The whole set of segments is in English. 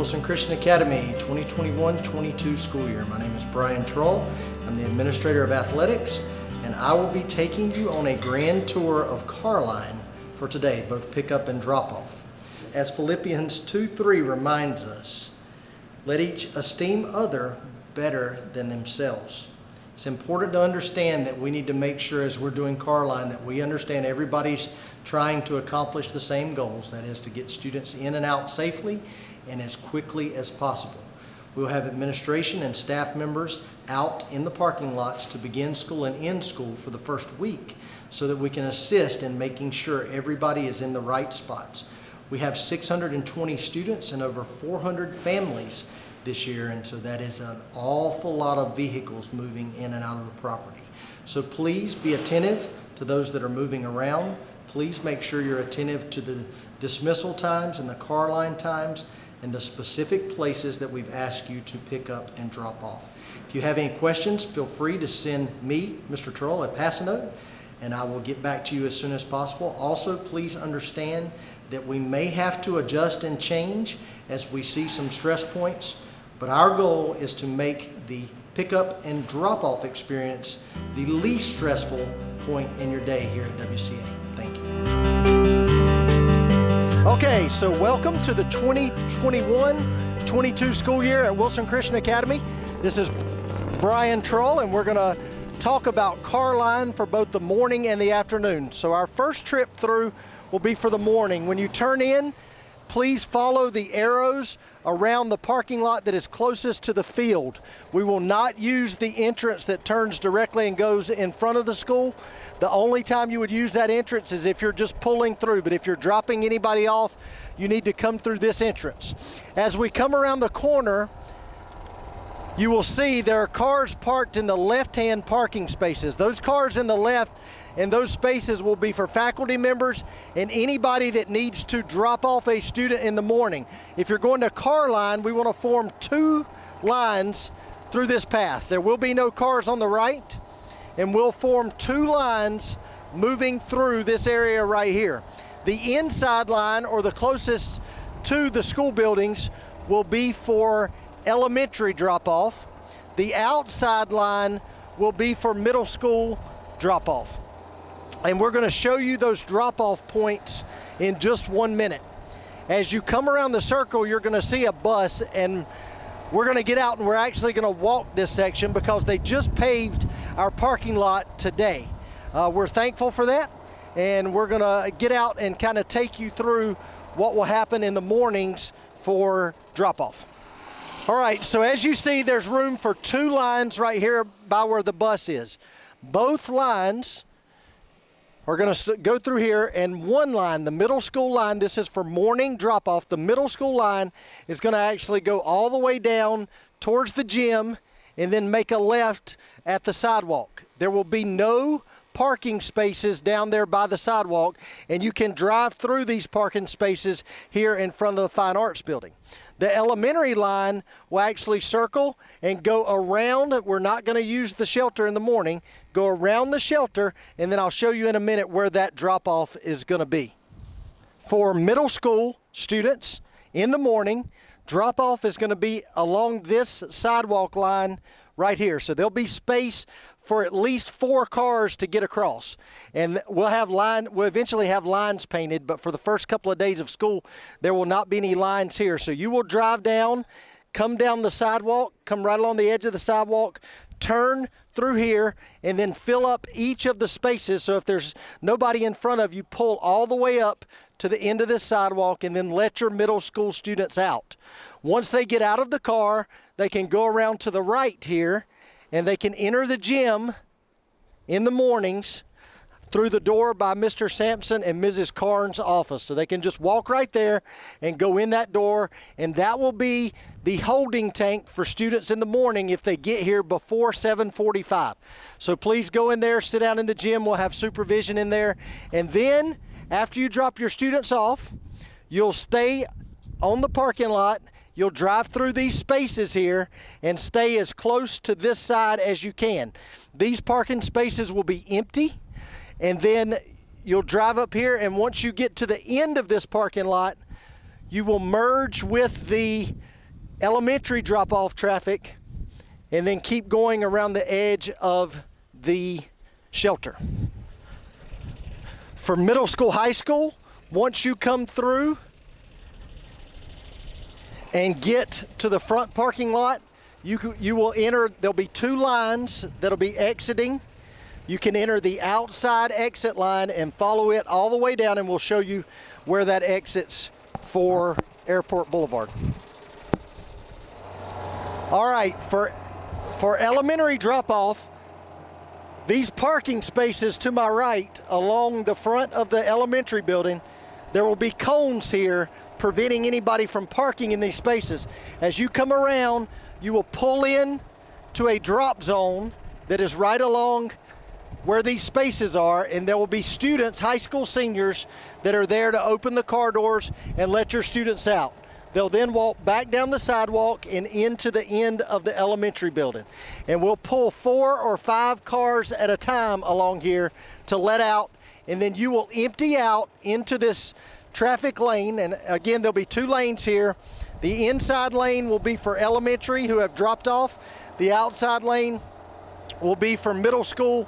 Wilson Christian Academy 2021-22 school year. My name is Brian Troll. I'm the Administrator of Athletics, and I will be taking you on a grand tour of Carline for today, both pickup and drop-off. As Philippians 2:3 reminds us, let each esteem other better than themselves. It's important to understand that we need to make sure as we're doing Carline that we understand everybody's trying to accomplish the same goals, that is to get students in and out safely and as quickly as possible. We'll have administration and staff members out in the parking lots to begin school and end school for the first week so that we can assist in making sure everybody is in the right spots. We have 620 students and over 400 families this year, and so that is an awful lot of vehicles moving in and out of the property. So please be attentive to those that are moving around. Please make sure you're attentive to the dismissal times and the Carline times and the specific places that we've asked you to pick up and drop off. If you have any questions, feel free to send me, Mr. Troll, a pass note, and I will get back to you as soon as possible. Also, please understand that we may have to adjust and change as we see some stress points, but our goal is to make the pickup and drop-off experience the least stressful point in your day here at WCA. Thank you. Okay, so welcome to the 2021-22 school year at Wilson Christian Academy. This is Brian Troll, and we're gonna talk about Carline for both the morning and the afternoon. So our first trip through will be for the morning. When you turn in, please follow the arrows around the parking lot that is closest to the field. We will not use the entrance that turns directly and goes in front of the school. The only time you would use that entrance is if you're just pulling through, but if you're dropping anybody off, you need to come through this entrance. As we come around the corner, you will see there are cars parked in the left-hand parking spaces. Those cars in the left and those spaces will be for faculty members and anybody that needs to drop off a student in the morning. If you're going to Carline, we want to form two lines through this path. There will be no cars on the right, and we'll form two lines moving through this area right here. The inside line, or the closest to the school buildings, will be for elementary drop-off. The outside line will be for middle school drop-off. And we're going to show you those drop-off points in just 1 minute. As you come around the circle, you're going to see a bus, and we're going to get out and we're actually going to walk this section because they just paved our parking lot today. We're thankful for that, and we're going to get out and kind of take you through what will happen in the mornings for drop-off. All right, so as you see, there's room for two lines right here by where the bus is. Both lines are going to go through here, and one line, the middle school line, this is for morning drop-off. The middle school line is going to actually go all the way down towards the gym and then make a left at the sidewalk. There will be no parking spaces down there by the sidewalk, and you can drive through these parking spaces here in front of the Fine Arts Building. The elementary line will actually circle and go around. We're not going to use the shelter in the morning. Go around the shelter, and then I'll show you in a minute where that drop-off is going to be. For middle school students in the morning, drop-off is going to be along this sidewalk line right here. So there'll be space for at least 4 cars to get across. And we'll eventually have lines painted, but for the first couple of days of school, there will not be any lines here. So you will drive down, come down the sidewalk, come right along the edge of the sidewalk, turn through here, and then fill up each of the spaces. So if there's nobody in front of you, pull all the way up to the end of this sidewalk and then let your middle school students out. Once they get out of the car, they can go around to the right here, and they can enter the gym in the mornings through the door by Mr. Sampson and Mrs. Carnes' office. So they can just walk right there and go in that door, and that will be the holding tank for students in the morning if they get here before 7:45. So please go in there, sit down in the gym. We'll have supervision in there. And then after you drop your students off, you'll stay on the parking lot. You'll drive through these spaces here and stay as close to this side as you can. These parking spaces will be empty, and then you'll drive up here, and once you get to the end of this parking lot, you will merge with the elementary drop-off traffic and then keep going around the edge of the shelter. For middle school, high school, once you come through and get to the front parking lot, you will enter, there'll be two lines that'll be exiting. You can enter the outside exit line and follow it all the way down, and we'll show you where that exits for Airport Boulevard. All right, for elementary drop-off, these parking spaces to my right along the front of the elementary building, there will be cones here preventing anybody from parking in these spaces. As you come around, you will pull in to a drop zone that is right along where these spaces are, and there will be students, high school seniors, that are there to open the car doors and let your students out. They'll then walk back down the sidewalk and into the end of the elementary building. And we'll pull 4 or 5 cars at a time along here to let out, and then you will empty out into this traffic lane. And again, there'll be 2 lanes here. The inside lane will be for elementary who have dropped off. The outside lane will be for middle school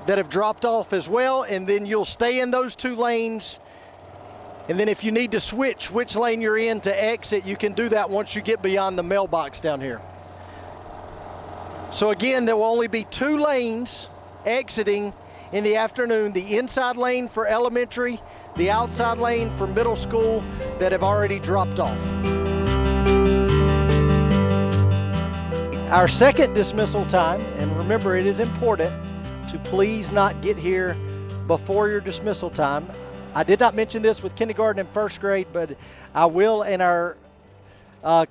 that have dropped off as well. And then you'll stay in those 2 lanes. And then if you need to switch which lane you're in to exit, you can do that once you get beyond the mailbox down here. So again, there will only be 2 lanes exiting in the afternoon. The inside lane for elementary, the outside lane for middle school that have already dropped off. Our second dismissal time, and remember it is important to please not get here before your dismissal time. I did not mention this with kindergarten and first grade, but I will in our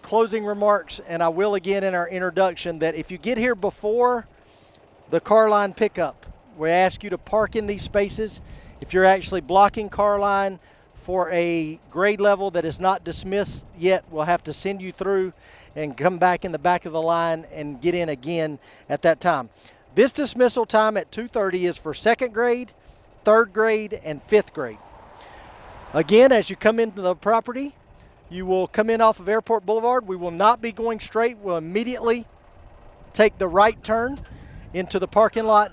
closing remarks, and I will again in our introduction, that if you get here before the car line pickup, we ask you to park in these spaces. If you're actually blocking car line for a grade level that is not dismissed yet, we'll have to send you through and come back in the back of the line and get in again at that time. This dismissal time at 2:30 is for second grade, third grade, and fifth grade. Again, as you come into the property, you will come in off of Airport Boulevard. We will not be going straight. We'll immediately take the right turn into the parking lot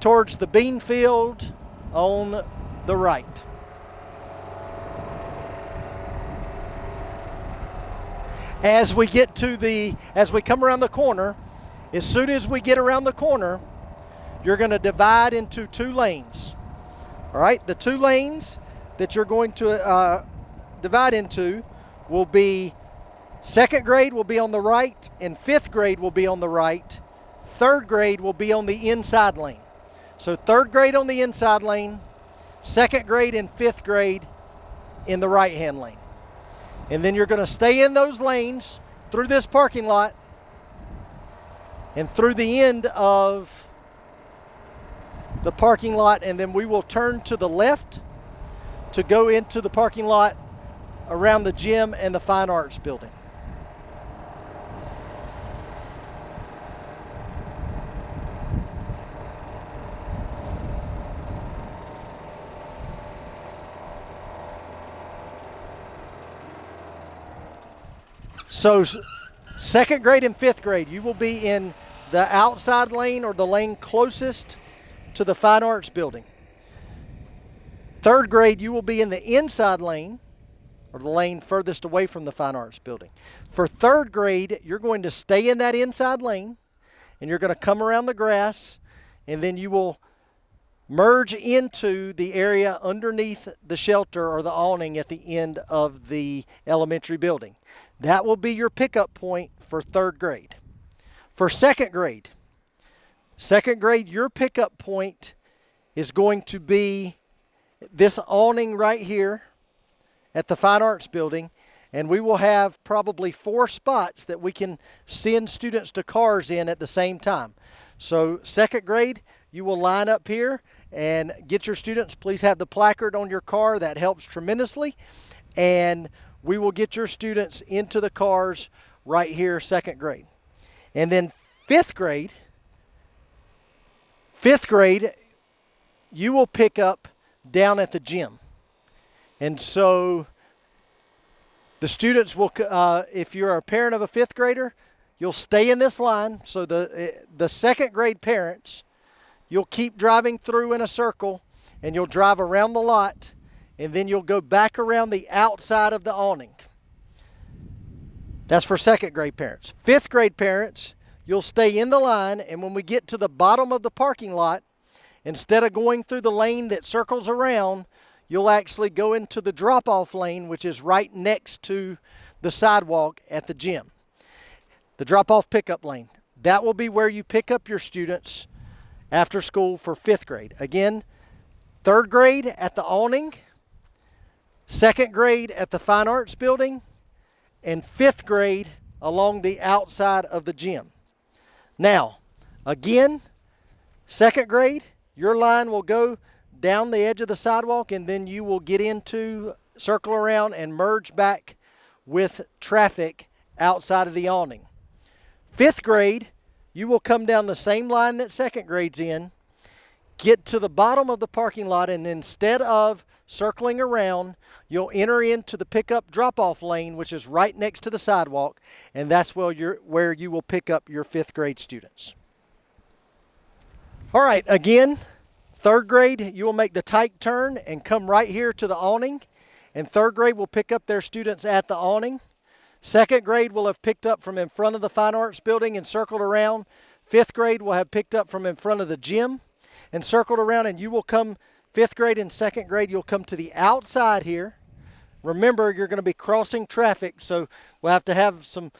towards the bean field on the right. As we come around the corner, as soon as we get around the corner, you're going to divide into 2 lanes. All right, the 2 lanes that you're going to divide into will be second grade will be on the right, and fifth grade will be on the right. Third grade will be on the inside lane. So third grade on the inside lane, second grade and fifth grade in the right-hand lane. And then you're going to stay in those lanes through this parking lot and through the end of the parking lot, and then we will turn to the left to go into the parking lot around the gym and the Fine Arts building. So second grade and fifth grade, you will be in the outside lane or the lane closest to the Fine Arts building. Third grade, you will be in the inside lane or the lane furthest away from the Fine Arts building. For third grade, you're going to stay in that inside lane, and you're going to come around the grass, and then you will merge into the area underneath the shelter or the awning at the end of the elementary building. That will be your pickup point for third grade. For second grade, your pickup point is going to be this awning right here at the Fine Arts building, and we will have probably 4 spots that we can send students to cars in at the same time. So second grade, you will line up here and get your students. Please have the placard on your car. That helps tremendously. And we will get your students into the cars right here, second grade. And then fifth grade, you will pick up down at the gym. And so The students will, if you're a parent of a fifth grader, you'll stay in this line. So the second grade parents, you'll keep driving through in a circle, and you'll drive around the lot, and then you'll go back around the outside of the awning. That's for second grade parents. Fifth grade parents, you'll stay in the line, and when we get to the bottom of the parking lot, instead of going through the lane that circles around, you'll actually go into the drop-off lane, which is right next to the sidewalk at the gym. The drop-off pickup lane. That will be where you pick up your students after school for fifth grade. Again, third grade at the awning, second grade at the Fine Arts Building, and fifth grade along the outside of the gym. Now, again, second grade, your line will go down the edge of the sidewalk, and then you will get into, circle around, and merge back with traffic outside of the awning. Fifth grade, you will come down the same line that second grade's in, get to the bottom of the parking lot, and instead of circling around, you'll enter into the pickup drop-off lane, which is right next to the sidewalk, and that's where you will pick up your fifth grade students. All right, again, third grade, you will make the tight turn and come right here to the awning, and third grade will pick up their students at the awning. Second grade will have picked up from in front of the Fine Arts Building and circled around. Fifth grade will have picked up from in front of the gym and circled around, and you will come, fifth grade and second grade, you'll come to the outside here. Remember, you're going to be crossing traffic, so we'll have to have some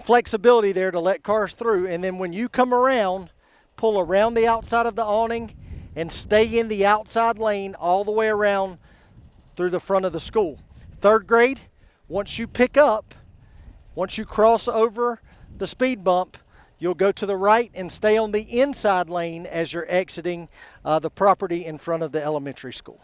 flexibility there to let cars through. And then when you come around, pull around the outside of the awning and stay in the outside lane all the way around through the front of the school. Third grade, once you pick up, once you cross over the speed bump, you'll go to the right and stay on the inside lane as you're exiting the property in front of the elementary school.